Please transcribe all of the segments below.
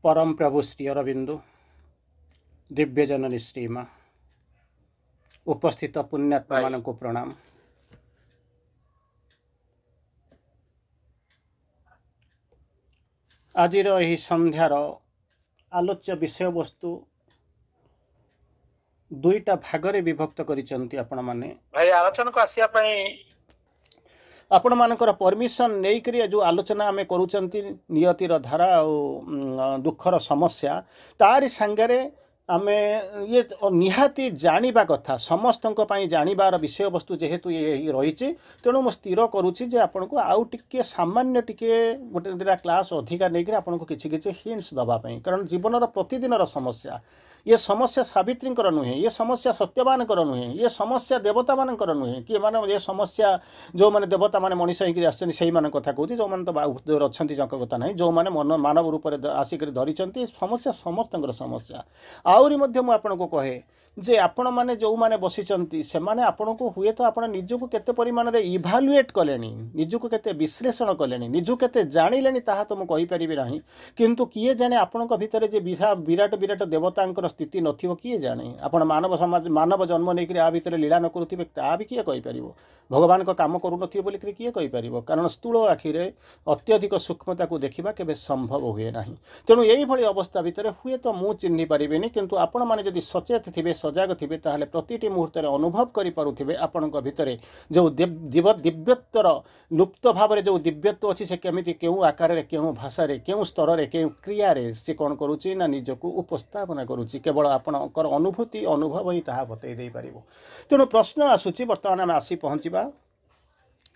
परम प्रभु श्री अरविंदु दिव्य जननी श्रीमा उपस्थित पुण्यात्मा मान को प्रणाम। आज संध्यार आलोच्य विषय वस्तु दुईटा भागरे विभक्त करिसंती आपण माने भाई आलोचना को आसिया पई आपण मानकर परमिशन नहीं करिया जो आलोचना आमे करूचंती नियतिर धारा और दुखर समस्या तारी संगरे आमे ये निहाती जानिबा कथा समस्तंक पई जानिबार विषय वस्तु जेहेतु ये रही तेणु मु स्थिर करूची जे आपन को आउ टिके सामान्य टिके गोटे दिरा क्लास अधिका नहीं आपन को किछि किछि हिंट्स दबा पई कारण जीवनर प्रतिदिनर समस्या ये समस्या सावित्री नुहे ये समस्या सत्यवान नुहे ये समस्या देवता मान नुहे कि माने ये समस्या जो माने देवता माने मनीष होकर आसछन सेही मान कथा कहूँ जो माने तो अच्छी जंक कथा नहीं जो माने मन मानव रूप में आसिक धरी समस्या समस्त समस्या आउरी मध्य मु आपन को कहे जे आपण माने जो माने बसिचंती से माने आपण को हुए तो आपण निजको केते परिमाण रे इभालुएट कलेनी निजको केते विश्लेषण कलेनी निजको केते जानिलेनी ताहा तो मु कहि परिबि नाही किंतु किए जाने आपण को भीतर जे विराट विराट देवतांकर स्थिति नथिबो किए जाने आपण मानव समाज मानव जन्म नै करी आ भीतर लीला न करूथिबे ता भी किए कहि परिबो भगवान को काम करू नथिबो बोली करी किए कहि परिबो कारण स्थूल आखिरे अत्यधिक सूक्ष्मता को देखिबा केबे संभव हुए नाही तेणु एई भली अवस्था भीतर हुए तो मु चिन्हि परिबेनी किंतु आपण माने जदि सचेत थिबे सजाग थिबे ताहले प्रतिटी मुहूर्त अनुभव करि पारुथिबे आपण भितर जो दिव्यत्वर लुप्त भाव में जो दिव्यत्व अच्छी से केमिति केउ आकार रे केउ भाषा रे केउ स्तर रे केउ क्रिया रे से कोन करूची ना निजको उपस्थापना करूची केवल आपणकर अनुभूति अनुभव ही ताहा बतई दे पारिबो। तेणु प्रश्न आसुची वर्तमान आम आसी पहुँचवा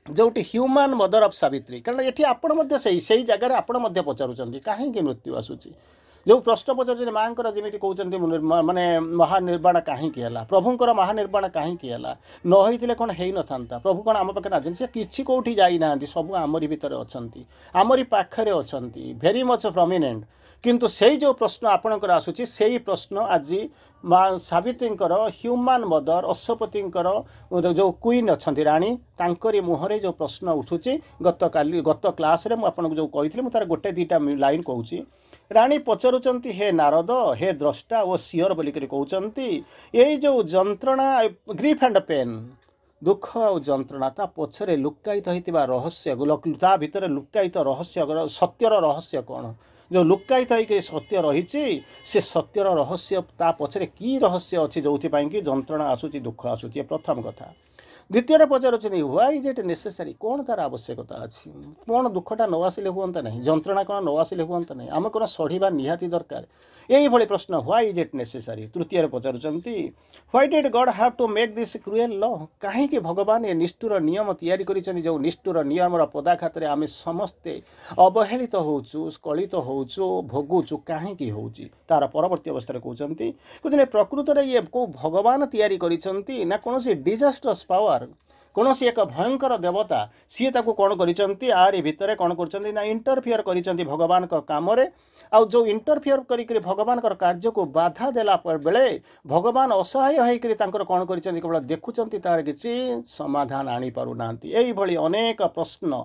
जोटी ह्यूमन मदर ऑफ सावित्री कारण ये आपण मध्य सही जगह आपण मध्य पचारुचंती काहेकि मृत्यु आसुची जो प्रश्न पचार माँ जमी कहते माने महानिर्वाण कहीं प्रभुंर महानिर्वाण कहीं नई कौन हो न प्रभु कौन आम पाखे ना सी किसी कौटी जाना सब आमरी भितर अच्छा आमरी पाखरे अच्छा भेरी मच प्रमिनेंट किंतु से जो प्रश्न आपणकर आसूची से प्रश्न आज माँ सावित्री ह्यूमन मदर अश्वपति जो क्वीन अच्छा राणी तांकरी मुहरे जो प्रश्न उठुची गत क्लास रे मुझे जो कही तार गोटे दीटा लाइन कहूँ राणी पचारुचंती हे नारद हे द्रष्टा ओ सियर बोलिक कहते ये जो जंत्रणा ग्रीफ एंड पेन दुख और जंत्रणा ता पछरे लुकायित होता रहस्य ता भितर लुकायित रहस्य सत्यर रहस्य कौन जो लुकायित होकर सत्य रही से सत्यर रहस्य ता पछरे की रहस्य अच्छी जो कि जंत्रणा आसूची दुख आसूची प्रथम कथा द्वितीय पचारुचंदी व्हाई इज इट नेसेसरी कौन तार आवश्यकता अच्छी कौन दुखटा न आसिले हुअंता नहीं जंत्रणा कौन न आसिले हुअंता नहीं आम कौन सढ़ा निहाती दरकार यही भली प्रश्न व्हाई इज इट नेसेसरी। तृतीय पचारुचंती why did God have to make this cruel law कहीं भगवान ये निष्ठुर नियम तैयारी करिसंती जो निष्ठुर नियम पदाघात रे आमे समस्ते अवहेलित होचु स्खलित होचु भोगुचु कहीं होची तार परवर्ती अवस्था कहते कहते प्रकृत रे ये को भगवान तैयारी करिसंती ना कौन डिजास्टर्स पावर कौन सी एक भयंकर देवता सी ताको कौन करिसंती आरी भितर कौन करचंती ना इंटरफियर करिसंती भगवान का काम रे आउ जो इंटरफियर करी भगवान कार्य को बाधा देला बेले भगवान असहाय होकर तांकर कौन करिसंती केवल देखुचंती तार किसी समाधान आनी पारु नांती एई भली अनेक प्रश्न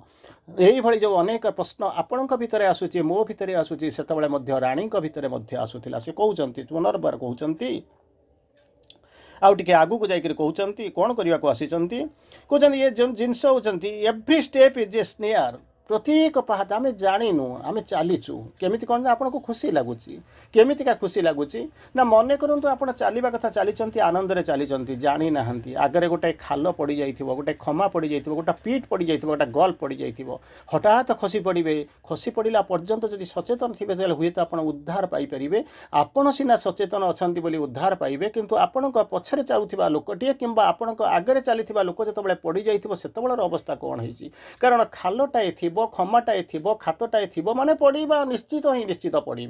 यही भली जो अनेक प्रश्न आपणक भितर आसूची मो भितर आसूची सेतबेले मध्य राणी भितर मध्य आसुथिला से कहउचंती पुनर्बार कहउचंती आउ टिके आगु को जाकर कहउचंती कौन करने को आसीचंती कहउचंती ये जो जिनस होचंती every step is a snare प्रत्येक पाहाच आम जाणीनु आम चलीचु केमिति कौन आपन को खुशी लगुच केमितिका खुशी लगुच ना मन करूँ आप चलवा कथा चली आनंद में चली जानी ना आगे गोटे खाल पड़ जा गोटे खमा पड़ जा गोटे पीठ पड़ जा गोटे गल पड़ जा हठात खसी पड़े खसी पड़ा पर्यंत जब सचेतन थे हुए तो आप उद्धार पाइपर आपड़ सीना सचेतन अच्छा उद्धार पाइबे किंतु आपण पछरे चाहूबा लोकटे कि आपण आगे चली लोक जो पड़ जाते अवस्था कौन है कारण खालटाए थी क्षमाटाए थी खातटाए थी माने पड़ा निश्चित ही निश्चित पड़े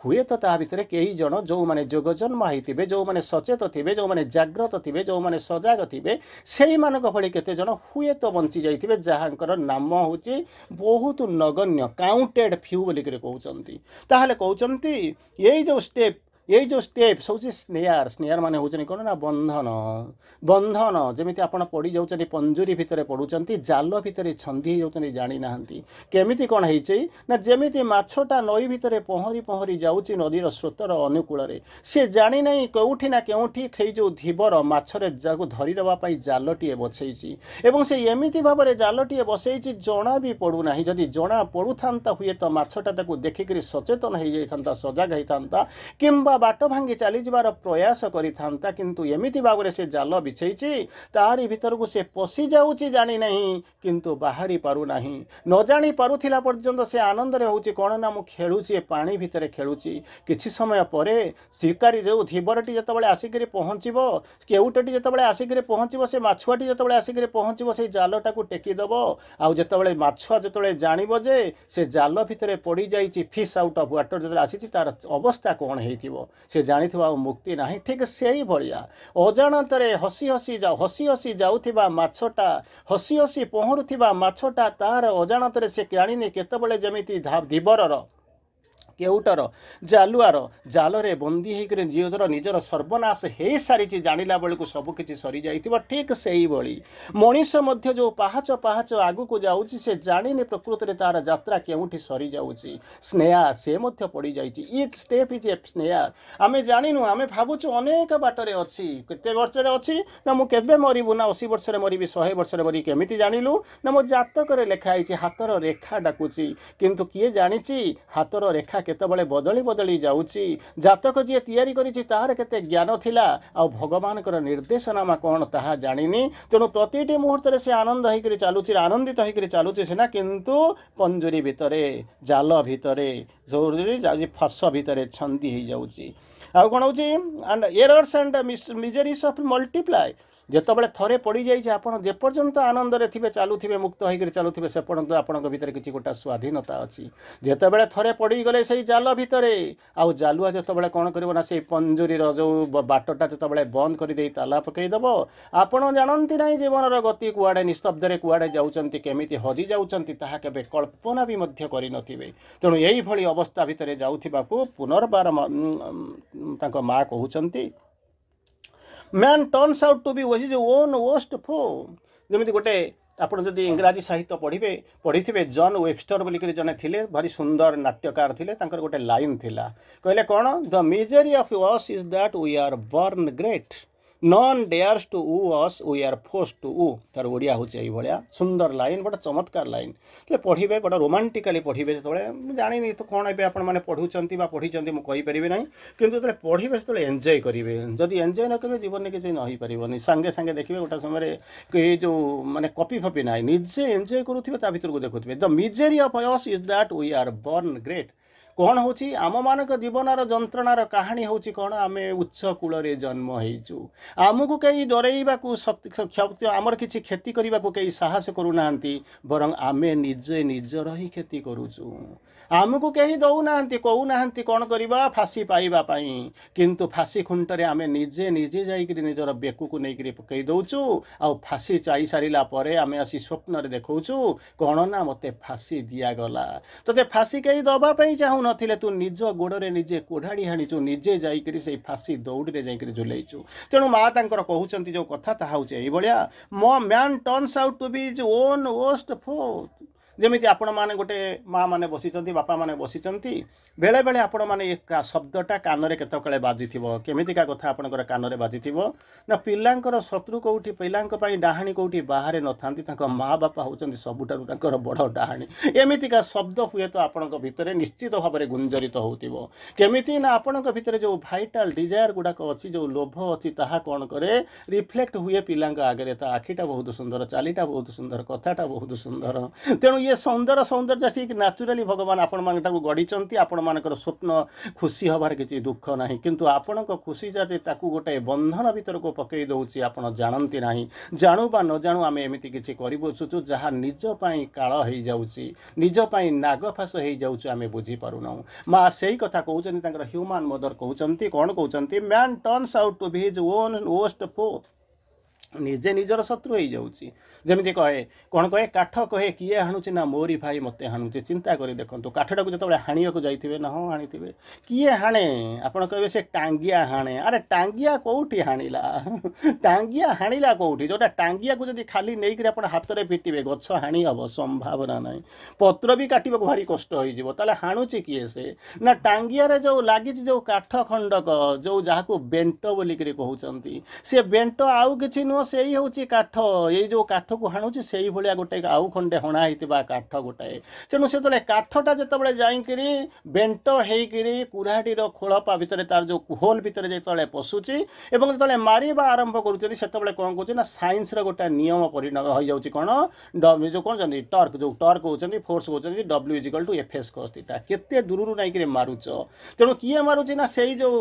हुए तो ता भितर कई जन जो माने जोगजन्म होते जो माने सचेत थे जो माने जाग्रत थे जो माने सजाग थे से भली केते जन हुए तो बंची जाइथिबे जहाँकर नाम होची बहुत नगण्य काउंटेड फ्यू बोलिक कहउचंती ताहले कहउचंती यही जो स्टेप यही जो स्टेप्स हूँ स्नेयर स्नेयर माने होचनी कौन ना बंधन बंधन जमी आप पड़ जाऊँ पंजुरी भितर पड़ुंट जाल भितर छंदी हो जानी ना केमी कौन है जमी मछटा नई भितर पहरी पहरी जाऊँगी नदीर स्रोतर अनुकूल सी जानी ना कौटी ना कौटी से जो धीवर मछरे धरदेवाई जालटे बसई से एमती भाव में जालटे बसई जना भी पड़ूना जदि जना पड़ू था हुए तो मछटा देखिक सचेतन हो जाता सजग होता किंबा बाट भांगी चली जावार प्रयास करिथांता किंतु एमिति भाव से जाल बिछेछि तारी भीतर को से पशि जाउछि जानी नहीं किंतु बाहरी पारु नहीं न जानी पारुथिला पर्यंत से आनंद रे होउछि कोन ना मु खेलुछि पानी भीतर खेलुछि किछि समय परे शिकारी जो धीवरटी जतबळे आसिकरी पहुँचबो केउटटी जतबळे आसिकरी पहुँचबो से माछुआटी जतबळे आसिकरी पहुँचबो से जालटा को टेकी दबो आउ जतबळे माछुआ जतबळे जानिबो जे से जाल भीतर पड़ी जाइछि फिश आउट ऑफ वाटर जतबळे आसिछि तार अवस्था कोन हेइथिबो से जानी मुक्ति ना ठीक से ही भाया अजाणतरे हसी हसी जाऊथिबा माछटा हसी हसी पहरुथिबा माछटा तार अजाणतरे से जानी केतबळे जमिति धीवरर केउटर जालुआर जालरे बंदी होकर निजर सर्वनाश हो सारी जानिला बेलू को सबकि सरी जाइथिबो ठीक से ही भली मनीष मध्य जो पाहाच पाहाच आगु को जाउछि से जानिने प्रकृत रे तार यात्रा केउठी सरी जाउछि स्नेहा से मध्य पड़ी जाइछि each step is a snare आमे जानिनु आमे भाबुछु अनेक बाटरे अछि केते वर्ष रे अछि ना मु केबे मरिबु ना 80 वर्ष रे मरिबि 100 वर्ष रे मरि केमिति जानिलु ना मो जातक रे लेखा आइछि हातर रेखा डाकुछि किंतु किए जानिछि हातर रेखा केतबळे बदली बदली जाउछि जातक जी तैयारी करिछि तार केते ज्ञान थिला आ भगवान कर निर्देशनामा कोन ताहा जानिनी तेणु प्रतिटी मुहूर्त से आनंद होकर चलुछि आनंदित होकर चलुछि सिना किंतु पंजुरी भितरे जाल भितरे जोरी फस भितरे छंदी हो जाउछि आ कोन होछि and errors and miseries of multiply जितेबाला थरे पड़ जाइए आपड़ जेपर्यंत आनंद रे थे चलुवे मुक्त होकर चलुवे से पर्यंत आपण भीतर किसी गोटा स्वाधीनता अच्छी जितेबाला थरे पड़गले से जाल भितर आउ जालुआ जितेबाला कौन करना से पंजुरी जो बाटटा जितेबाला बंद कर ताला पकईदेव आपड़ जानती ना जीवन गति कुआड़े निस्तब्ध कुआड़े जाऊँच केमी हजि जाऊँच केवे कल्पना भी करें तेणु यही अवस्था भितर जाऊँ पुनर्बार माँ कहते man turns out to be was own worst foe जमी गोटे आप जदि इंग्राजी साहित्य पढ़ी जॉन वेबस्टर बोलिक जड़े थे भारी सुंदर नाट्यकार थे गोटे लाइन थिला कहले कौन the misery of us is that we are born great none dares to woo us we are forced to woo तार ओडिया होचे एई भलिया सुंदर लाइन बड़ा चमत्कार लाइन ले पढ़िबे बड़ा रोमांटिकली पढ़िबे तळे जानि तो कोन एबे आपण माने पढुचंती बा पढिचंती मु कहि परिबे नै किंतु तळे पढ़िबे तळे एन्जॉय करिवे जदि एन्जॉय न करिवे जीवन में किछि न होई परिबोनी संगे संगे देखिबे गोटा समय रे के जो माने कॉपी फपी नै निजे एन्जॉय करूथिबे ता भीतर को देखुथिबे the misery of us is that we are born great कौन हूँ आम मानक जीवनार जंत्रणार कहानी हूँ कौन आम उच्च कूल जन्म होइचु आमको कई डरइबा आमर किसी क्षति करने को कई साहस करूना बरं आमे निजे निजर ही क्षति करुचु आमको कहीं दौना कहूना कौन करवा फाँसी पाइबापी किंतु फाँसी खुंटरे आम निजे निजे जाकर निजर बेकू को लेकर पकई दौचु आ फाँसी चाई सारा पर आम आसी स्वप्न देखौचु कौन ना मते फाँसी दिगला तोते फाँसी कहीं दवाई चाहू नथिले तू निज गोड़े निजे कोढ़ाड़ी हाणीचु निजे जाइकरी से फाँसी दौड़ी जाइकरी झुलैचु तेणु माँ तांकर कहउचंती जो कथा ताहा होचे एई भलिया मो man turns out to be his own worst foe जमीती आपण माने गोटे माँ माने बसिचंती बापा माने बसिचंती बेले बेले आपण माने एक शब्दटा कानरे केतकळे बाजिथिबो केमितिका कथा आपणकर कानरे बाजिथिबो ना पिल्लांकर शत्रु कोउठी पिल्लांक पई डाहाणी कोउठी बाहरे नथांती तांको माँ बापा होचंती सबुठारु तांकर बड़ डाहाणी एमितिका शब्द हुए तो आपणक भितरे निश्चित भाବରେ गुंजरित होउथिबो केमिति ना आपणक भितरे जो भाइटाल डिजायर गुडाक अछि जो लोभ अछि ताहा कोन करे रिफ्लेक्ट हुए पिल्लांक आगरे ता आखिटा बहुत सुंदर चालीटा बहुत सुंदर कथाटा बहुत सुंदर तेणु ये सौंदर्य ठीक न्याचुराली भगवान आपण मानटाକୁ गढ़ी आपण मानकर स्वप्न खुशी हबार किसी दुख नहीं किंतु आपण खुशी जाचे ताकू गोटे बंधन भीतर को पकई दौची आपण जानती नहीं जानू बा न जानू आम एमती किसी कर बसुचु जहाँ निज पाई काल हो जाउची निज पाई नागफास हो जाउछु आम बुझी पारुना माँ से कथा कहते ह्यूमान मदर कहते कौन कहते man turns out to be his own worst foe ନିଜେ ନିଜର ଶତ୍ରୁ ହେଇଯାଉଛି। ଯେମିତି କହେ କ'ଣ କହେ, କାଠ କହେ କିଏ ହାଣୁଛି ନା ମୋରି ଭାଇ ମୋତେ ହାଣୁଛି। ଚିନ୍ତା କରି ଦେଖନ୍ତୁ, କାଠଟାକୁ ଯେତେବେଳେ ହାଣିବାକୁ ଯାଇଥିବେ ନା, ହଁ ହାଣିଥିବେ, କିଏ ହାଣେ? ଆପଣ କହିବେ ସେ ଟାଙ୍ଗିଆ ହାଣେ। ଆରେ ଟାଙ୍ଗିଆ କେଉଁଠି ହାଣିଲା? ଟାଙ୍ଗିଆ ହାଣିଲା କେଉଁଠି? ଯେଉଁଟା ଟାଙ୍ଗିଆକୁ ଯଦି ଖାଲି ନେଇକରି ଆପଣ ହାତରେ ପିଟିବେ ଗଛ ହାଣି ହେବ, ସମ୍ଭାବନା ନାହିଁ। ପତ୍ର ବି କାଟିବାକୁ ଭାରି କଷ୍ଟ ହୋଇଯିବ। ତାହେଲେ ହାଣୁଛି କିଏ ସେ? ନା ଟାଙ୍ଗିଆରେ ଯେଉଁ ଲାଗିଛି ଯେଉଁ କାଠ ଖଣ୍ଡକ, ଯେଉଁ ଯାହାକୁ ବେଣ୍ଟ ବୋଲିକରି କହୁଛନ୍ତି, ସେ ବେଣ୍ଟ ଆଉ କିଛି ନୁହଁ, ସେଇ ହେଉଛି କାଠ। ଏଇ ଯେଉଁ କାଠକୁ ହାଣୁଛି ସେଇଭଳିଆ ଗୋଟେ ଆଉ ଖଣ୍ଡେ ହଣା ହେଇଥିବା କାଠ ଗୋଟାଏ। ତେଣୁ ସେତେବେଳେ କାଠଟା ଯେତେବେଳେ ଯାଇକିରି ବେଣ୍ଟ ହେଇକିରି କୁରାଢ଼ୀର ଖୋଳପା ଭିତରେ, ତାର ଯେଉଁ ହୋଲ୍ ଭିତରେ ଯେତେବେଳେ ପଶୁଛି ଏବଂ ଯେତେବେଳେ ମାରିବା ଆରମ୍ଭ କରୁଛନ୍ତି, ସେତେବେଳେ କ'ଣ କହୁଛି ନା ସାଇନ୍ସର ଗୋଟେ ନିୟମ ପରିଣତ ହୋଇଯାଉଛି। କ'ଣ ଯେଉଁ କହୁଛନ୍ତି ଟର୍କ, ଯେଉଁ ଟର୍କ କହୁଛନ୍ତି, ଫୋର୍ସ କହୁଛନ୍ତି W=F(s)cos θ। କେତେ ଦୂରରୁ ନେଇକରି ମାରୁଛ। ତେଣୁ କିଏ ମାରୁଛି ନା ସେଇ ଯେଉଁ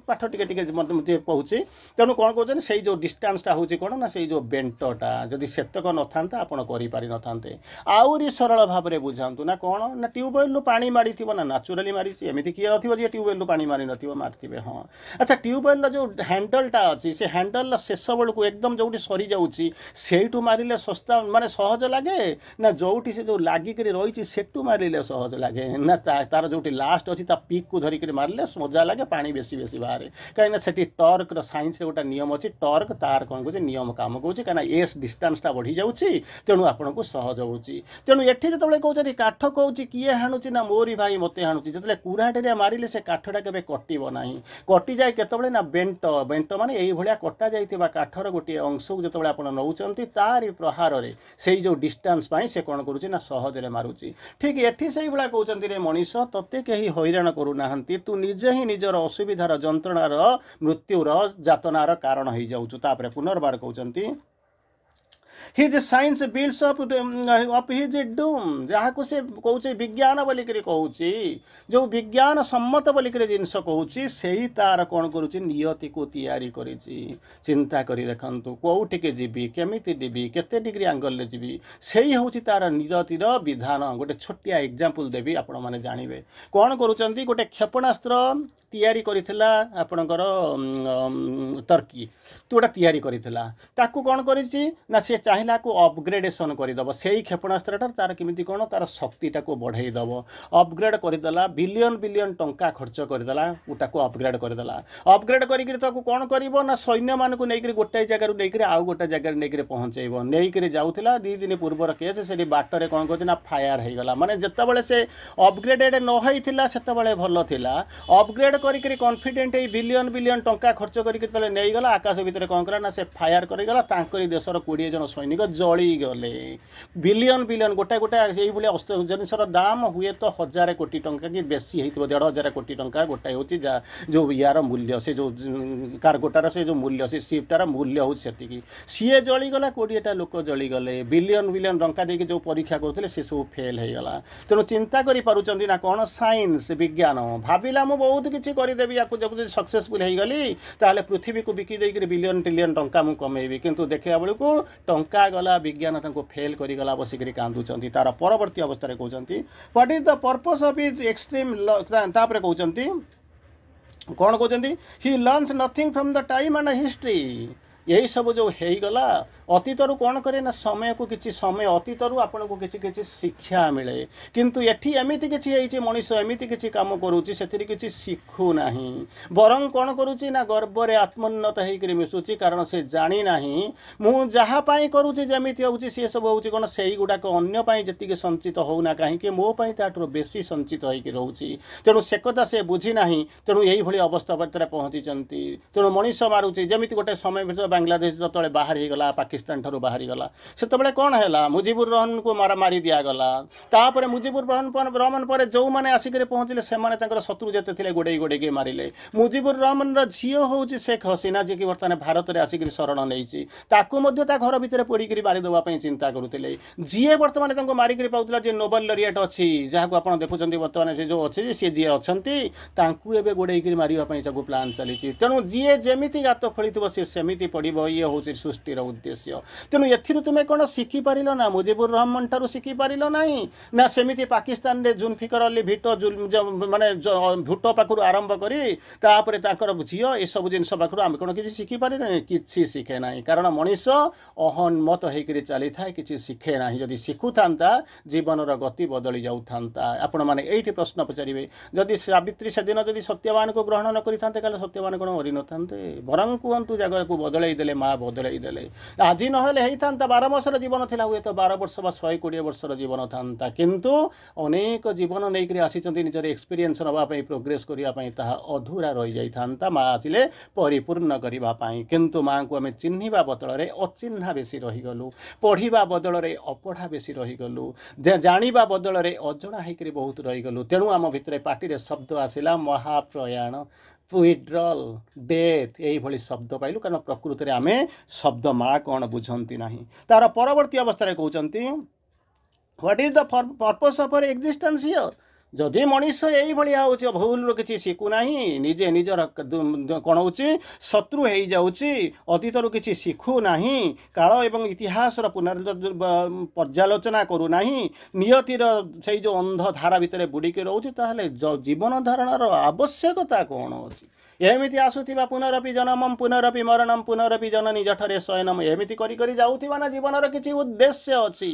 ପାଠ ଟିକେ ଟିକେ ମୋତେ କହୁଛି। ତେଣୁ କ'ଣ କହୁଛନ୍ତି, ସେଇ ଯେଉଁ ଡିଷ୍ଟାନ୍ସଟା ହେଉଛି କ'ଣ ନା ସେଇ ଯେଉଁ ବେଣ୍ଟଟା। ଯଦି ସେତକ ନଥାନ୍ତା ଆପଣ କରିପାରିନଥାନ୍ତେ। ଆହୁରି ସରଳ ଭାବରେ ବୁଝାନ୍ତୁ ନା, କ'ଣ ନା ଟ୍ୟୁବୱେଲ୍ରୁ ପାଣି ମାରିଥିବ ନା ନ୍ୟାଚୁରାଲି ମାରିଛି। ଏମିତି କିଏ ନଥିବ ଯିଏ ଟ୍ୟୁବୱେଲ୍ରୁ ପାଣି ମାରିନଥିବ? ମାରିଥିବେ, ହଁ। ଆଚ୍ଛା, ଟ୍ୟୁବୱେଲ୍ର ଯେଉଁ ହ୍ୟାଣ୍ଡଲଟା ଅଛି, ସେ ହ୍ୟାଣ୍ଡଲର ଶେଷ ବେଳକୁ ଏକଦମ ଯେଉଁଠି ସରିଯାଉଛି ସେଇଠୁ ମାରିଲେ ଶସ୍ତା ମାନେ ସହଜ ଲାଗେ, ନା ଯେଉଁଠି ସେ ଯେଉଁ ଲାଗିକରି ରହିଛି ସେଠୁ ମାରିଲେ ସହଜ ଲାଗେ? ନା ତାର ଯେଉଁଠି ଲାଷ୍ଟ ଅଛି ତା ପିକ୍କୁ ଧରିକରି ମାରିଲେ ମଜା ଲାଗେ, ପାଣି ବେଶୀ ବେଶୀ ବାହାରେ? କାହିଁକିନା ସେଠି ଟର୍କର ସାଇନ୍ସରେ ଗୋଟେ ନିୟମ ଅଛି। ଟର୍କ ତାର କ'ଣ କହୁଛି, ନିୟମ କାମ କରୁଛି। କାହିଁକିନା ଏସ୍ ଡିଷ୍ଟାନ୍ସଟା ବଢ଼ିଯାଉଛି, ତେଣୁ ଆପଣଙ୍କୁ ସହଜ ହେଉଛି। ତେଣୁ ଏଠି ଯେତେବେଳେ କହୁଛନ୍ତି କାଠ କହୁଛି କିଏ ହାଣୁଛି ନା ମୋରି ଭାଇ ମୋତେ ହାଣୁଛି, ଯେତେବେଳେ କୁରାଢ଼ୀରେ ମାରିଲେ ସେ କାଠଟା କେବେ କଟିବ ନାହିଁ। କଟିଯାଏ କେତେବେଳେ ନା ବେଣ୍ଟ। ବେଣ୍ଟ ମାନେ ଏଇଭଳିଆ କଟା ଯାଇଥିବା କାଠର ଗୋଟିଏ ଅଂଶକୁ ଯେତେବେଳେ ଆପଣ ନେଉଛନ୍ତି, ତାରି ପ୍ରହାରରେ ସେଇ ଯେଉଁ ଡିଷ୍ଟାନ୍ସ ପାଇଁ ସେ କ'ଣ କରୁଛି ନା ସହଜରେ ମାରୁଛି। ଠିକ୍ ଏଠି ସେଇଭଳିଆ କହୁଛନ୍ତି, ରେ ମଣିଷ, ତୋତେ କେହି ହଇରାଣ କରୁନାହାନ୍ତି, ତୁ ନିଜେ ହିଁ ନିଜର ଅସୁବିଧାର, ଯନ୍ତ୍ରଣାର, ମୃତ୍ୟୁର, ଯାତନାର କାରଣ ହେଇଯାଉଛୁ। ତାପରେ ପୁନର୍ବାର କହୁଛନ୍ତି, ହିଜ୍ ସାଇନ୍ସ ବିଲ୍ଡସ୍ ଅପ୍ ହିଜ୍ ଡୁମ୍। ଯାହାକୁ ସେ କହୁଛି ବିଜ୍ଞାନ ବୋଲିକରି କହୁଛି, ଯେଉଁ ବିଜ୍ଞାନ ସମ୍ମତ ବୋଲିକରି ଜିନିଷ କହୁଛି, ସେଇ ତାର କ'ଣ କରୁଛି, ନିୟତିକୁ ତିଆରି କରିଛି। ଚିନ୍ତା କରି ଦେଖନ୍ତୁ, କେଉଁଠିକି ଯିବି, କେମିତି ଯିବି, କେତେ ଡିଗ୍ରୀ ଆଙ୍ଗଲରେ ଯିବି, ସେଇ ହେଉଛି ତାର ନିୟତିର ବିଧାନ। ଗୋଟେ ଛୋଟିଆ ଏକ୍ଜାମ୍ପଲ୍ ଦେବି, ଆପଣମାନେ ଜାଣିବେ। କ'ଣ କରୁଛନ୍ତି, ଗୋଟେ କ୍ଷେପଣାସ୍ତ୍ର ତିଆରି କରିଥିଲା ଆପଣଙ୍କର ଟର୍କି। ତୁଟା ତିଆରି କରିଥିଲା, ତାକୁ କ'ଣ କରିଛି ନା ସେ ଚାହିଁଲା ଆକୁ ଅପଗ୍ରେଡେସନ୍ କରିଦେବ। ସେଇ କ୍ଷେପଣାସ୍ତ୍ରଟା ତାର କେମିତି କ'ଣ ତାର ଶକ୍ତିଟାକୁ ବଢ଼େଇ ଦେବ। ଅପଗ୍ରେଡ୍ କରିଦେଲା, ବିଲିୟନ ବିଲିୟନ ଟଙ୍କା ଖର୍ଚ୍ଚ କରିଦେଲା, ତାକୁ ଅପଗ୍ରେଡ୍ କରିଦେଲା। ଅପଗ୍ରେଡ୍ କରିକିରି ତାକୁ କ'ଣ କରିବ ନା ସୈନ୍ୟମାନଙ୍କୁ ନେଇକରି ଗୋଟାଏ ଜାଗାରୁ ନେଇକରି ଆଉ ଗୋଟେ ଜାଗାରେ ନେଇକରି ପହଞ୍ଚେଇବ। ନେଇକରି ଯାଉଥିଲା, 2 ଦିନ ପୂର୍ବର କେସ୍, ସେଠି ବାଟରେ କ'ଣ କରୁଛି ନା ଫାୟାର ହେଇଗଲା। ମାନେ ଯେତେବେଳେ ସେ ଅପଗ୍ରେଡେଡ୍ ନ ହେଇଥିଲା ସେତେବେଳେ ଭଲ ଥିଲା। ଅପଗ୍ରେଡ୍ କରିକରି କନଫିଡେଣ୍ଟ ଏଇ ବିଲିୟନ ବିଲିୟନ ଟଙ୍କା ଖର୍ଚ୍ଚ କରିକି ଯେତେବେଳେ ନେଇଗଲା, ଆକାଶ ଭିତରେ କ'ଣ କଲା ନା ସେ ଫାୟାର କରିଗଲା। ତାଙ୍କରି ଦେଶର 20 ଜଣ ସୈନିକ ଜଳିଗଲେ। ବିଲିୟନ ବିଲିୟନ ଗୋଟାଏ ଗୋଟାଏ ଏଇଭଳିଆ ଜିନିଷର ଦାମ ହୁଏତ 1000 କୋଟି ଟଙ୍କା କି ବେଶୀ ହେଇଥିବ, 1500 କୋଟି ଟଙ୍କା ଗୋଟାଏ ହେଉଛି ଯେଉଁ ୟାର ମୂଲ୍ୟ, ସେ ଯେଉଁ କାର୍ଗୋଟାର ସେ ଯେଉଁ ମୂଲ୍ୟ, ସେ ସିପ୍ଟାର ମୂଲ୍ୟ ହେଉଛି ସେତିକି। ସିଏ ଜଳିଗଲା, 20ଟା ଲୋକ ଜଳିଗଲେ। ବିଲିୟନ ବିଲିୟନ ଟଙ୍କା ଦେଇକି ଯେଉଁ ପରୀକ୍ଷା କରୁଥିଲେ ସେସବୁ ଫେଲ୍ ହେଇଗଲା। ତେଣୁ ଚିନ୍ତା କରିପାରୁଛନ୍ତି ନା କ'ଣ, ସାଇନ୍ସ ବିଜ୍ଞାନ ଭାବିଲା ମୁଁ ବହୁତ କିଛି କରିଦେବି, ୟାକୁ ଯଦି ସକ୍ସେସଫୁଲ୍ ହେଇଗଲି ତାହେଲେ ପୃଥିବୀକୁ ବିକି ଦେଇକରି ବିଲିୟନ ଟ୍ରିଲିୟନ ଟଙ୍କା ମୁଁ କମେଇବି। କିନ୍ତୁ ଦେଖିଲା ବେଳକୁ ଟଙ୍କା ଗଲା, ବିଜ୍ଞାନ ତାଙ୍କୁ ଫେଲ୍ କରିଗଲା, ବସିକରି କାନ୍ଦୁଛନ୍ତି। ତାର ପରବର୍ତ୍ତୀ ଅବସ୍ଥାରେ କହୁଛନ୍ତି, what is the purpose of his extreme. ତାପରେ କହୁଛନ୍ତି, କ'ଣ କହୁଛନ୍ତି, he learns nothing from the time and history. यही सब जो होगला अतीतर कौन करे ना समय को किसी समय अतीतर आपन को किसी शिक्षा मिले किंतु एठी एमिति किसी मनीष एमिति किसी काम करुच्ची से किसी शिखु ना बरं कौन करुच्ची ना गर्व रे आत्मोन्नत होकर मिशुची कारण से जानी ना मु जहाँपाई करुच्ची जमीती होची सी सब होची कौन से गुड़ाक अन्य जी संचित होना कहीं मोपाई ताठू बेसी संचित होकर रोचे तेणु से कथा से बुझी ना तेणु यही भाई अवस्था पर पहुँची तेणु मनीष मारुची जमीती गोटे समय भर बांग्लादेश जो तले बाहर ही गला पाकिस्तान ठारू बाहरी गला से कौन है मुजिबुर रहमान को मारी दिगला तापर मुजिबुर रहमान पर जो मैंने आसिक पहुँचले से शत्रु जिते थे गोड़े गोड़े मारे मुजिबुर रहमान झील हूँ शेख हसीना जी की बर्तमान भारत में आसिक शरण नहीं घर भितर पोड़ी मारिदेवाई चिंता करुले जी बर्तमान मारिक पाला जी नोबेल लरिएट अच्छी जहाँ को आप देखुं बर्तमान से जो अच्छे सी जी अच्छा गोड़े मारे प्लां चली तेणु जी जमी गात खोली सी सेमती पड़ो ये हूँ सृष्टिर उद्देश्य तेणु एथिरु तुमे कौन शिखिपार ना मुजिबुर रहमान ठारू शिखिपार ना ना सेमती पाकिस्तान रे जुल्फिकर अली भिटो माने भुट्टो पाखु आरंभ करी तापर ताकर झील ये सब जिन पाखु आम कौन किसी शिखिपार कि शिखे ना कारण मनीष अहन्मत होकर चली था कि शिखे ना जदि शिखु था जीवन गति बदली जाऊ था आपण मैंने ये प्रश्न पचारे जदि सावित्री से दिन जदि सत्यवान को ग्रहण न करें सत्यवान कौन मरी न था बरं कहतु जगह को बदल देले माँ बदल देले आज ना होता 12 वर्षर जीवन था हुए तो 12 वर्ष 120 वर्षर जीवन था किंतु अनेक जीवन नहीं आसी निजर एक्सपीरियंस नापी प्रोग्रेस करने अधूरा रही जाता माँ आसिले परिपूर्ण करने किंतु माँ को आम चिन्हवा बदल में अचिन्हा बेसी रहीगलु पढ़ा बदल में अपढ़ा बेसी रहीगलु जाना बदल में अजणा होकर बहुत रहीगलु तेणु आम भितर पार्टी शब्द आसला महाप्रयाण विड्रल डेथ यही शब्द पाइलु कारण प्रकृति में आम शब्द माँ कौन बुझंती ना तार परवर्ती अवस्था कहते what is the purpose of our existence here जदि मनीष यही भाई भूल किसी शिखुना निजे निजर कौन हो शत्रु हो जाऊँगी अतीतर किसी शिखुना काल एवं इतिहास पर्यालोचना करूना नियतिर से जो अंध धारा भितर बुड़िक रोचे जीवन धारण आवश्यकता कौन अच्छी एमती आसुवा पुनरपि जन्म पुनरपि मरणम पुनरपि जननी जठरे शयनम एमती करी जाऊथिबा ना जीवन किसी उद्देश्य अच्छी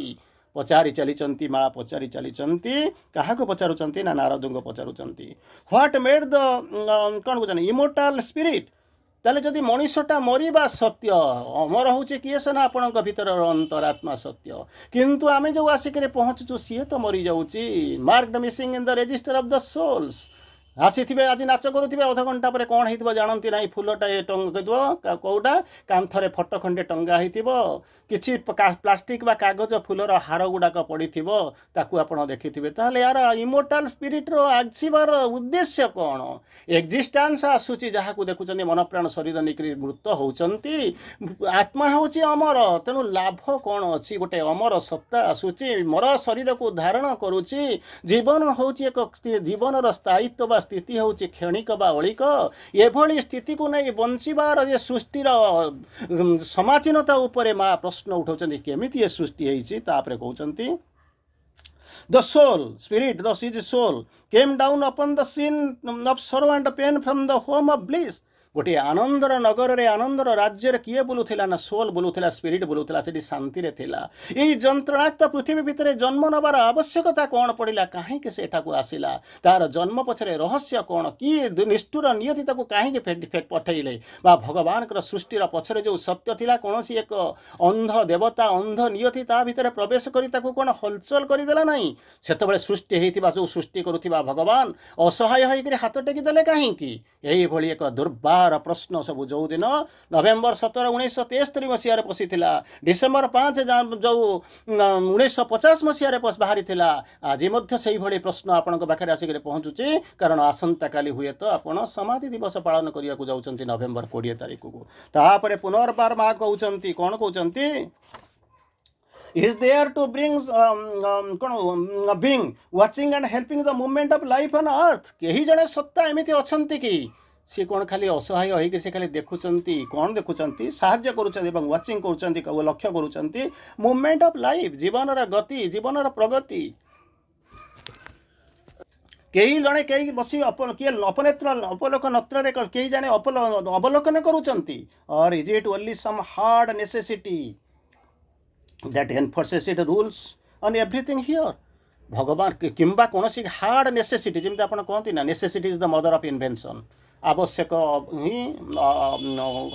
पचारि चली माँ पचारि चली क्या पचारुंट ना नारद को पचारुंट व्हाट मेड द कौन कहते इमोर्टाल स्पिरिट ताले जदि मनीषटा मरिबा सत्य अमर हूँ किए से ना आपण भीतर अंतरात्मा सत्य किंतु आमे जो आसिक पहुँचुचु सी तो मरी जाऊँगी marked missing in the register of the souls आसी आज नाच करुवे अध घंटा पर कौन हो जानती ना फुलटा टंग कौटा कांथरे फटो खंडे टंगा किसी प्लास्टिक बा कागज फुलर हार गुड़ाक पड़ी आप देखिथे ताहले यार इमोर्टाल स्पिरिट आसबार उद्देश्य कौन एक्जिस्टेंस आसूची जहाँ को देखुं मन प्राण शरीर निकरी मृत होती आत्मा हूँ अमर तेणु लाभ कौन अच्छी गोटे अमर सत्ता आसूची मर शरीर को धारण करुच्ची जीवन हूँ एक जीवन स्थायित्व स्थिति हूँ क्षणिक बा अलिक एभली स्थिति को नहीं बंचार ये सृष्टिर समाचीनता उपरे माँ प्रश्न उठाउछन्ति केमिति ये सृष्टि होइछि तापरे कहउछन्ति the soul spirit the sees soul came down upon the scene of sorrow and pain from the home of bliss गोटे आनंदर नगर रे आनंदर राज्य रे किए बुलुथिला ना सोल बुलुथिला स्पिरिट बुलुथिला सेठी शांति रे थिला एई जंत्रणाक्त पृथ्वी भितरे जन्म नबार आवश्यकता कौन पड़िला काहे के सेठा को आसिला तार जन्म पछरे रहस्य कौन की निष्ठुर नियति ताको काहे के फेट पठैले बा भगवान कर सृष्टिर पछरे जो सत्य थिला कोनोसी एक अंध देवता अंध नियति ता भितरे प्रवेश करी ताको कोन हलचल करि देला नाही सेतबेले सृष्टि हेतिबा जो सृष्टि करूथिबा भगवान असहाय होइकरी हाथ टेकी देले काहे की एई भली एक दुर्बार प्रश्न सब जो दिन नवेम्बर 17 1973 मसीह पशि डिसेम्बर 5 जो 1950 मसीह बाहरी आज से ही प्रश्न आपण पाखे आसिक पहुँचुची कारण आसंता काली हुए तो आपण समाधि दिवस पालन करने को जाऊँच नवेम्बर 20 तारीख को तापर पुनर्बार माँ कहते कौन कहते is there to bring being watching and helping the movement of life on earth कहीं जड़े सत्ता एमती अच्छी कि सी कौन खाली असहाय होगी सी खाली देखुं कौन देखुं साहाय्य करुँच वाचिंग कर लक्ष्य करुँच मूवमेंट ऑफ लाइफ जीवन गति जीवन प्रगति कई जड़े कई बसी किए अपनेत्र अपलोक नत्र कई जड़े अवलोकन करुँच और is it only some hard necessity that enforces it rules on everything here भगवान किंबा कौन सी हार्ड नेसेसिटी जमी आप कहती ना necessity is the mother of invention आवश्यक ही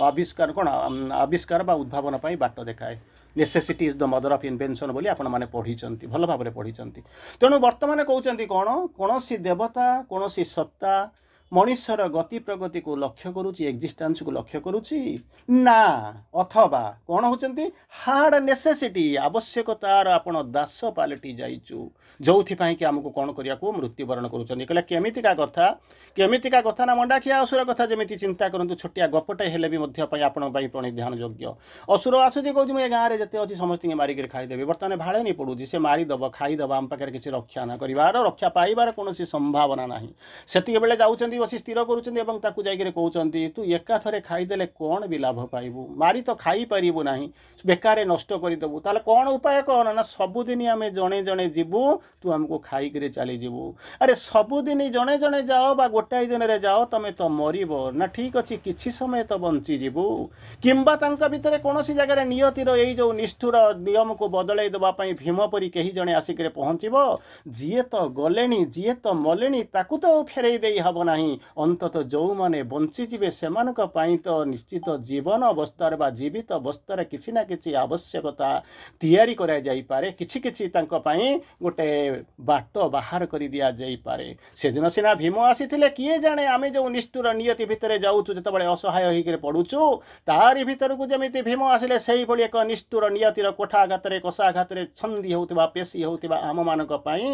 आविष्कार कौन आविष्कार बा उद्भावन पर बाट देखाए necessity is the mother of invention बोली आपण मैंने पढ़ी भल भाव पढ़ी तेणु बर्तमान कहते कौन कौन सी देवता कौन सी सत्ता मनुष्यर गति प्रगति को लक्ष्य करुच्ची एक्जिस्टेंस को लक्ष्य करुच्ची ना अथवा कौन होती हार्ड नेसेसिटी आवश्यकतार आपण दास पलटि जाइचु जो कि आमको कौन करिया को मृत्युवरण करुँच केमितिका कथा ना मंडाखिया असुर कथा जमी चिंता करूँ छोटिया गपटे हेले भी आपण ध्यान योग्य असुर आसूसी कौन मुझे गाँव में जिते अच्छी समस्त मारिक खाईदेवी बर्तमान भाड़े नहीं पड़ूँ से मारिदेव खाईदेव आम पाखे किसी रक्षा ना कर रक्षा पाइबार कौन संभावना ना से बेले जाऊँच ବସି ସ୍ଥିର କରୁଛନ୍ତି ଏବଂ ତାକୁ ଯାଇକରି କହୁଛନ୍ତି ତୁ ଏକାଥରେ ଖାଇଦେଲେ କ'ଣ ବି ଲାଭ ପାଇବୁ, ମାରି ତ ଖାଇପାରିବୁ ନାହିଁ, ବେକାରେ ନଷ୍ଟ କରିଦେବୁ। ତାହେଲେ କ'ଣ ଉପାୟ କ'ଣ ନା ସବୁଦିନ ଆମେ ଜଣେ ଜଣେ ଯିବୁ, ତୁ ଆମକୁ ଖାଇକରି ଚାଲିଯିବୁ। ଆରେ ସବୁଦିନ ଜଣେ ଜଣେ ଯାଅ ବା ଗୋଟାଏ ଦିନରେ ଯାଅ ତମେ ତ ମରିବ ନା, ଠିକ୍ ଅଛି କିଛି ସମୟ ତ ବଞ୍ଚିଯିବୁ। କିମ୍ବା ତାଙ୍କ ଭିତରେ କୌଣସି ଜାଗାରେ ନିୟତିର ଏଇ ଯେଉଁ ନିଷ୍ଠୁର ନିୟମକୁ ବଦଳାଇ ଦେବା ପାଇଁ ଭୀମ ପରି କେହି ଜଣେ ଆସିକରି ପହଞ୍ଚିବ। ଯିଏ ତ ଗଲେଣି, ଯିଏ ତ ମଲେଣି, ତାକୁ ତ ଫେରେଇ ଦେଇ ହେବ ନାହିଁ। ଅନ୍ତତଃ ଯେଉଁମାନେ ବଞ୍ଚିଯିବେ ସେମାନଙ୍କ ପାଇଁ ତ ନିଶ୍ଚିତ ଜୀବନ ଅବସ୍ଥାରେ ବା ଜୀବିତ ଅବସ୍ଥାରେ କିଛି ନା କିଛି ଆବଶ୍ୟକତା ତିଆରି କରାଯାଇପାରେ, କିଛି କିଛି ତାଙ୍କ ପାଇଁ ଗୋଟେ ବାଟ ବାହାର କରି ଦିଆଯାଇପାରେ। ସେଦିନ ସିନା ଭୀମ ଆସିଥିଲେ, କିଏ ଜାଣେ ଆମେ ଯେଉଁ ନିଷ୍ଠୁର ନିୟତି ଭିତରେ ଯାଉଛୁ, ଯେତେବେଳେ ଅସହାୟ ହେଇକରି ପଡ଼ୁଛୁ, ତାରି ଭିତରକୁ ଯେମିତି ଭୀମ ଆସିଲେ ସେଇଭଳି ଏକ ନିଷ୍ଠୁର ନିୟତିର କୋଠାଘାତରେ କଷାଘାତରେ ଛନ୍ଦି ହେଉଥିବା ପେଶି ହେଉଥିବା ଆମମାନଙ୍କ ପାଇଁ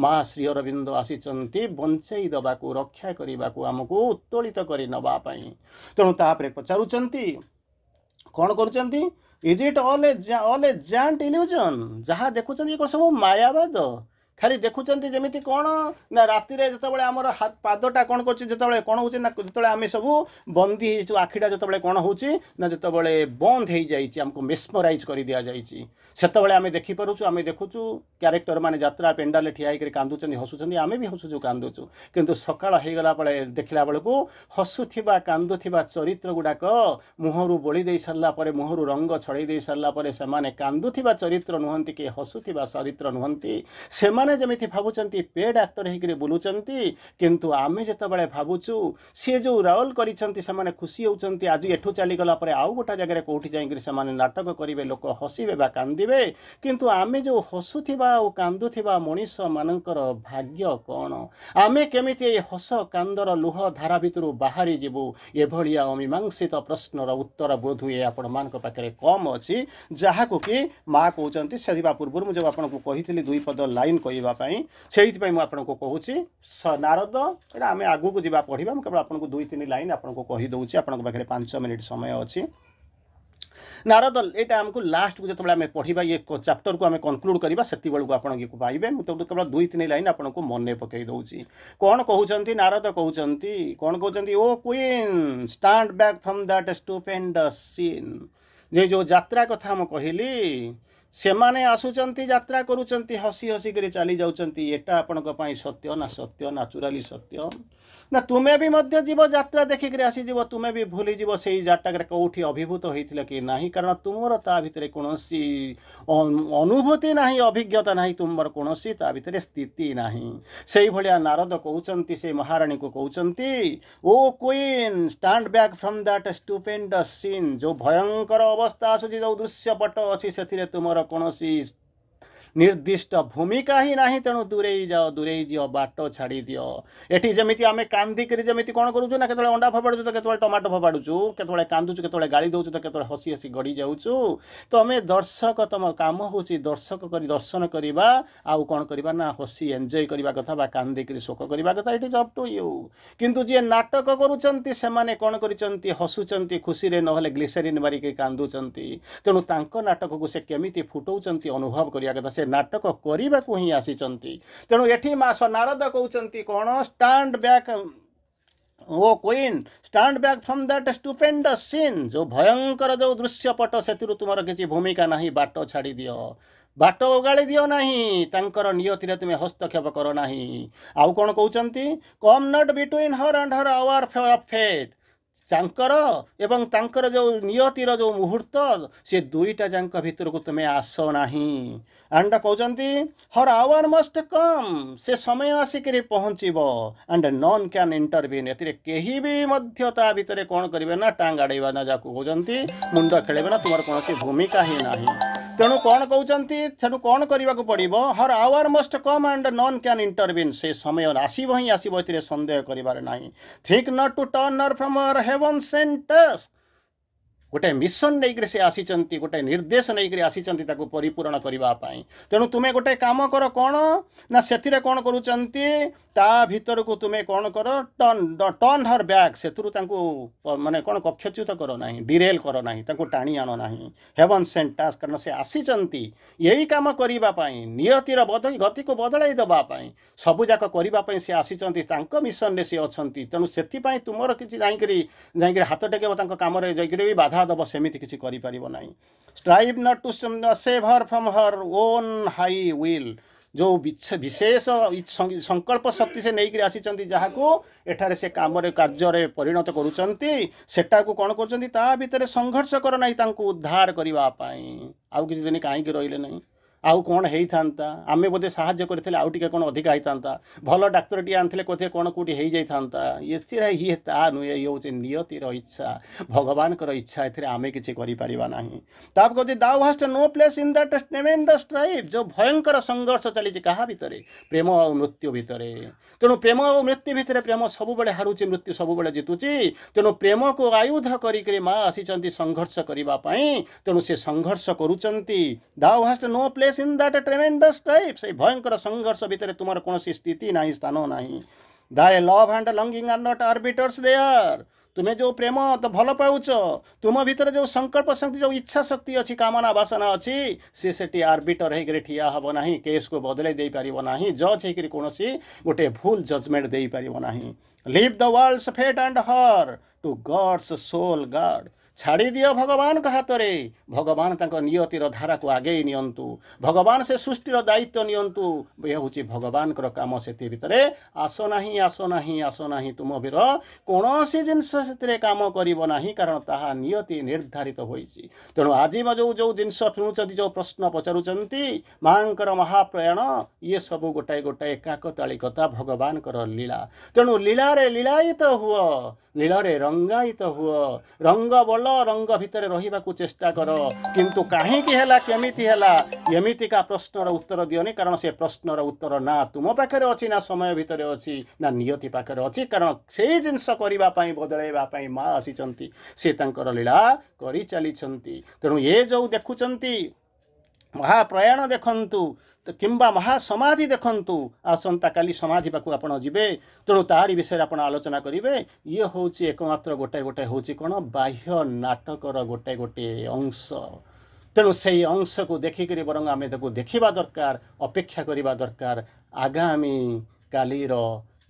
ମା ଶ୍ରୀ ଅରବିନ୍ଦ ଆସିଛନ୍ତି ବଞ୍ଚେଇ ଦେବାକୁ, ରକ୍ଷା କରିବାକୁ, ଆମକୁ ଉତ୍ତୋଳିତ କରି ନେବା ପାଇଁ। ତେଣୁ ତାପରେ ପଚାରୁଛନ୍ତି କ'ଣ କରୁଛନ୍ତି, is it all a giant illusion? ଯାହା ଦେଖୁଛନ୍ତି କ'ଣ ସବୁ ମାୟାବାଦ? ଖାଲି ଦେଖୁଛନ୍ତି ଯେମିତି କ'ଣ ନା ରାତିରେ ଯେତେବେଳେ ଆମର ପାଦଟା କ'ଣ କରୁଛି, ଯେତେବେଳେ କ'ଣ ହେଉଛି ନା ଯେତେବେଳେ ଆମେ ସବୁ ବନ୍ଦୀ ହେଇଛୁ, ଆଖିଟା ଯେତେବେଳେ କ'ଣ ହେଉଛି ନା ଯେତେବେଳେ ବନ୍ଦ ହେଇଯାଇଛି, ଆମକୁ ମେସ୍ମରାଇଜ୍ କରି ଦିଆଯାଇଛି, ସେତେବେଳେ ଆମେ ଦେଖିପାରୁଛୁ, ଆମେ ଦେଖୁଛୁ କ୍ୟାରେକ୍ଟର ମାନେ ଯାତ୍ରା ପେଣ୍ଡାଲରେ ଠିଆ ହେଇକରି କାନ୍ଦୁଛନ୍ତି, ହସୁଛନ୍ତି, ଆମେ ବି ହସୁଛୁ କାନ୍ଦୁଛୁ। କିନ୍ତୁ ସକାଳ ହେଇଗଲା ବେଳେ ଦେଖିଲା ବେଳକୁ ହସୁଥିବା କାନ୍ଦୁଥିବା ଚରିତ୍ର ଗୁଡ଼ାକ ମୁହଁରୁ ବୋଳି ଦେଇ ସାରିଲା ପରେ, ମୁହଁରୁ ରଙ୍ଗ ଛଡ଼େଇ ଦେଇ ସାରିଲା ପରେ ସେମାନେ କାନ୍ଦୁଥିବା ଚରିତ୍ର ନୁହନ୍ତି କି ହସୁଥିବା ଚରିତ୍ର ନୁହନ୍ତି। ସେମାନେ ଯେମିତି ଭାବୁଛନ୍ତି ପେଡ୍ ଆକ୍ଟର ହେଇକରି ବୁଲୁଛନ୍ତି, କିନ୍ତୁ ଆମେ ଯେତେବେଳେ ଭାବୁଛୁ ସିଏ ଯେଉଁ ରୋଲ୍ କରିଛନ୍ତି ସେମାନେ ଖୁସି ହେଉଛନ୍ତି, ଆଜି ଏଠୁ ଚାଲିଗଲା ପରେ ଆଉ ଗୋଟେ ଜାଗାରେ କେଉଁଠି ଯାଇକରି ସେମାନେ ନାଟକ କରିବେ, ଲୋକ ହସିବେ ବା କାନ୍ଦିବେ। କିନ୍ତୁ ଆମେ ଯେଉଁ ହସୁଥିବା ଆଉ କାନ୍ଦୁଥିବା ମଣିଷମାନଙ୍କର ଭାଗ୍ୟ କ'ଣ? ଆମେ କେମିତି ଏଇ ହସ କାନ୍ଦର ଲୁହ ଧାରା ଭିତରୁ ବାହାରି ଯିବୁ? ଏଭଳିଆ ଅମୀମାଂସିତ ପ୍ରଶ୍ନର ଉତ୍ତର ବୋଧହୁଏ ଆପଣମାନଙ୍କ ପାଖରେ କମ୍ ଅଛି, ଯାହାକୁ କି ମା କହୁଛନ୍ତି। ସେବା ପୂର୍ବରୁ ମୁଁ ଯେଉଁ ଆପଣଙ୍କୁ କହିଥିଲି ଦୁଇ ପଦ ଲାଇନ୍ କହିବା ପାଇଁ, ସେଇଥିପାଇଁ ମୁଁ ଆପଣଙ୍କୁ କହୁଛି ନାରଦ, ଏଇଟା ଆମେ ଆଗକୁ ଯିବା ପଢ଼ିବା, ମୁଁ କେବଳ ଆପଣଙ୍କୁ 2-3 ଲାଇନ୍ ଆପଣଙ୍କୁ କହିଦେଉଛି, ଆପଣଙ୍କ ପାଖରେ 5 ମିନିଟ୍ ସମୟ ଅଛି। ନାରଦ, ଏଇଟା ଆମକୁ ଲାଷ୍ଟକୁ ଯେତେବେଳେ ଆମେ ପଢ଼ିବା, ଇଏ ଚାପ୍ଟରକୁ ଆମେ କନକ୍ଲୁଡ଼ କରିବା, ସେତିକିବେଳକୁ ଆପଣ ଇଏକୁ ପାଇବେ। ମୁଁ ତ କେବଳ 2-3 ଲାଇନ୍ ଆପଣଙ୍କୁ ମନେ ପକାଇ ଦେଉଛି। କ'ଣ କହୁଛନ୍ତି ନାରଦ? କହୁଛନ୍ତି କ'ଣ କହୁଛନ୍ତି, O queen stand back from that stupendous scene. ଯେ ଯେଉଁ ଯାତ୍ରା କଥା ମୁଁ କହିଲି, ସେମାନେ ଆସୁଛନ୍ତି, ଯାତ୍ରା କରୁଛନ୍ତି, ହସି ହସିକରି ଚାଲି ଯାଉଛନ୍ତି। ଏଟା ଆପଣଙ୍କ ପାଇଁ ସତ୍ୟ ନା? ସତ୍ୟ, ନାଚୁରାଲି ସତ୍ୟ ନା? ତୁମେ ବି ମଧ୍ୟ ଯିବ, ଯାତ୍ରା ଦେଖିକରି ଆସିଯିବ, ତୁମେ ବି ଭୁଲିଯିବ ସେଇ ଜାଗାରେ କେଉଁଠି ଅଭିଭୂତ ହେଇଥିଲେ କି ନାହିଁ, କାରଣ ତୁମର ତା ଭିତରେ କୌଣସି ଅନୁଭୂତି ନାହିଁ, ଅଭିଜ୍ଞତା ନାହିଁ, ତୁମର କୌଣସି ତା ଭିତରେ ସ୍ଥିତି ନାହିଁ। ସେଇଭଳିଆ ନାରଦ କହୁଛନ୍ତି, ସେ ମହାରାଣୀକୁ କହୁଛନ୍ତି, O queen stand back from that stupendous scene. ଯେଉଁ ଭୟଙ୍କର ଅବସ୍ଥା ଆସୁଛି, ଯେଉଁ ଦୃଶ୍ୟପଟ ଅଛି, ସେଥିରେ ତୁମର କୌଣସି ନିର୍ଦ୍ଦିଷ୍ଟ ଭୂମିକା ହିଁ ନାହିଁ। ତେଣୁ ଦୂରେଇ ଯାଅ, ଦୂରେଇ ଯିଅ, ବାଟ ଛାଡ଼ି ଦିଅ। ଏଠି ଯେମିତି ଆମେ କାନ୍ଦିକରି ଯେମିତି କ'ଣ କରୁଛୁ ନା, କେତେବେଳେ ଅଣ୍ଡା ଫୋପାଡ଼ୁଛୁ ତ କେତେବେଳେ ଟମାଟୋ ଫୋପାଡ଼ୁଛୁ, କେତେବେଳେ କାନ୍ଦୁଛୁ, କେତେବେଳେ ଗାଳି ଦେଉଛୁ, ତ କେତେବେଳେ ହସି ହସି ଗଡ଼ି ଯାଉଛୁ। ତମେ ଦର୍ଶକ, ତମ କାମ ହେଉଛି ଦର୍ଶକ କରି ଦର୍ଶନ କରିବା, ଆଉ କ'ଣ କରିବା ନା ହସି ଏନ୍ଜୟ କରିବା କଥା ବା କାନ୍ଦିକରି ଶୋକ କରିବା କଥା। It is up to you. କିନ୍ତୁ ଯିଏ ନାଟକ କରୁଛନ୍ତି ସେମାନେ କ'ଣ କରିଛନ୍ତି, ହସୁଛନ୍ତି ଖୁସିରେ, ନହେଲେ ଗ୍ଲିସେରିନ୍ ମାରିକି କାନ୍ଦୁଛନ୍ତି। ତେଣୁ ତାଙ୍କ ନାଟକକୁ ସେ କେମିତି ଫୁଟଉଛନ୍ତି ଅନୁଭବ କରିବା କଥା। ସେ ନାଟକ କରିବାକୁ ହିଁ ଆସିଛନ୍ତି। ତେଣୁ ଏଠି ନାରଦ କହୁଛନ୍ତି କ'ଣ, stand back O queen stand back from that stupendous scene. ଯେଉଁ ଭୟଙ୍କର ଯେଉଁ ଦୃଶ୍ୟପଟ, ସେଥିରୁ ତୁମର କିଛି ଭୂମିକା ନାହିଁ, ବାଟ ଛାଡ଼ି ଦିଅ, ବାଟ ଓଗାଳି ଦିଅ ନାହିଁ, ତାଙ୍କର ନିୟତିରେ ତୁମେ ହସ୍ତକ୍ଷେପ କର ନାହିଁ। ଆଉ କ'ଣ କହୁଛନ୍ତି, come not between her and her hour of fate. ତାଙ୍କର ଏବଂ ତାଙ୍କର ଯେଉଁ ନିୟତିର ଯେଉଁ ମୁହୂର୍ତ୍ତ, ସେ ଦୁଇଟା ଯାଙ୍କ ଭିତରକୁ ତୁମେ ଆସ ନାହିଁ। ଆଣ୍ଡ କହୁଛନ୍ତି ହର୍ ଆୱାର ମଷ୍ଟ କମ୍, ସେ ସମୟ ଆସିକରି ପହଞ୍ଚିବ। ଆଣ୍ଡ ନନ୍ କ୍ୟାନ୍ ଇଣ୍ଟରଭିନ୍, ଏଥିରେ କେହି ବି ମଧ୍ୟ ତା ଭିତରେ କ'ଣ କରିବେ ନା ଟାଙ୍ଗ ଆଡ଼େଇବା ନା, ଯାହାକୁ କହୁଛନ୍ତି ମୁଣ୍ଡ ଖେଳେଇବେ ନା, ତୁମର କୌଣସି ଭୂମିକା ହିଁ ନାହିଁ। ତେଣୁ କ'ଣ କହୁଛନ୍ତି, ସେଠୁ କ'ଣ କରିବାକୁ ପଡ଼ିବ, her hour must come and none can intervene. ସେ ସମୟ ଆସିବ ହିଁ ଆସିବ, ଏଥିରେ ସନ୍ଦେହ କରିବାର ନାହିଁ। Think not to turn her from her heaven sent task. गोटे मिशन नहीं से आसीचंती गोटे निर्देश नहीं आसीचंती ताको परिपूर्ण करबा पई तेणु तुमे गोटे काम कर कौन ना से कौन करूचंती ता भीतर को तुमे कौन कर टर्न हर बैक सेतुरु तांको माने कौन कक्षच्युत करो नहीं डिरेल करो नहीं तांको टाणी आनो नहीं हेवन सेंट टास्क कारण से आसीचंती यही काम करबा पई नियतिर गति को बदलाई दबा पई सबु जाक करबा पई से आसीचंती तांको मिशन रे से अछंती तेणु सेति पई तुमर किछि जाई हाथ टेकेब तांको काम रे जाई भी बाधा दब सेमिति किछि करि परिबो नाही strive not to save her from her own high will जो विशेष संकल्प शक्ति से नहीं आसीचंती जहाको एठारे से काम रे कार्य रे परिणत करूचंती सेटा को कोन करूचंती ता भीतर संघर्ष कर नाही तांको उद्धार करबा पई आउ किछि दिन काहे कि रहिले नाही आउ कौन होता आमे बोधे साहाଯ୍य करथिले आउ टिके कोन अधिक होता भल डाक्तर टी आनथिले कोथे कोन कोठी हो जाइथांता ये ता नुए ये होचे नियतिर इच्छा भगवान कर इच्छा एथिरे आमे किछि करि परिबा नाही ताप कहते thou hast no place in that tremendous strife जो भयंकर संघर्ष चली कहा भितरे प्रेम और मृत्यु भितरे तेणु प्रेम और मृत्यु भितरे प्रेम सब बेले हारुची मृत्यु सब बेले जितुची तेणु प्रेम को आयुध करिकरी माँ आसीचंती संघर्ष करबा पई तेणु से संघर्ष करूचंती thou hast no place in that tremendous type से भयंकर संघर्ष भितर तुमर कौन स्थिति नहीं स्थान नहीं दाय love and longing are not arbiters there तुम्हें जो प्रेम तो भल पाउच तुम भीतर जो संकल्प शक्ति जो इच्छा शक्ति अच्छी कामना वासना अच्छी सी सेठी आर्बिटर होकर ठिया हम ना केस को बदल दे पार ना जज होकर कौन गोटे भूल जजमेंट दे पार ना leave the world's fate and her to God's sole guard छाड़ी दियो भगवान का हाथ रे भगवान तांको नियतिर धारा को आगे नियंतु भगवान से सृष्टिर दायित्व नियंतु ये हूँ भगवान काम से भितरे आस नहीं आस नहीं आस नहीं तुम भीर कौन सी जिनस से काम करिबो नहीं कारण ताहा नियति निर्धारित होइछि तेणु आज जो जो जिनस शुणुचंती जो प्रश्न पचारुचंती मांकर महाप्रयाण ये सब गोटाए गोटाए काकतालिकता भगवान लीला तेणु लीला रे लीलायित हुआ लीला रे रंगायित हुआ रंग बोल रंग भितर रहिबा को चेष्टा कर किंतु काहेकि हैला केमिति हैला एमिति का प्रश्नर उत्तर दियोनी कारण से प्रश्नर उत्तर ना तुम पाखरे अछि ना समय भितर अछि ना नियति पाखरे अछि कारण से जिनस करबा पई बदलाइबा पई माँ आसीचंती से तांकर लीला करि चलीचंती तेणु ये जो देखुचंती महाप्रयाण देखंतु तो किंबा महासमाधि देखंतु आसंता काली समाधि पाक आपण जीवे तेणु तारी विषय आपण आलोचना करेंगे ये हूँ एकमात्र गोटे गोटे हूँ कौन बाह्य नाटकर गोटे गोटे अंश तेणु से अंश को देखिक बरंग आम देखा दरकार अपेक्षा करवा दरकार आगामी कालीर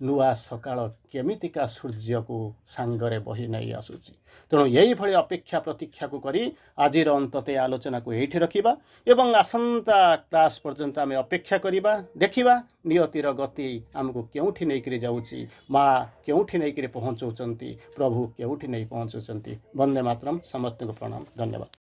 नुआ सकाळ केमितिका सूर्य को सांगरे बही नहीं आसुची तेणु यही भली अपेक्षा प्रतीक्षा को करी आजिर अंतते आलोचना को एठी रखिबा एवं आसंता क्लास पर्यंत आम अपेक्षा करिबा देखिबा नियतिर गति आमको केउठी नै करी जाउची माँ केउठी नै करी पहुँचौचंती प्रभु केउठी नै पहुँचौचंती वंदे मातरम समस्त को प्रणाम धन्यवाद।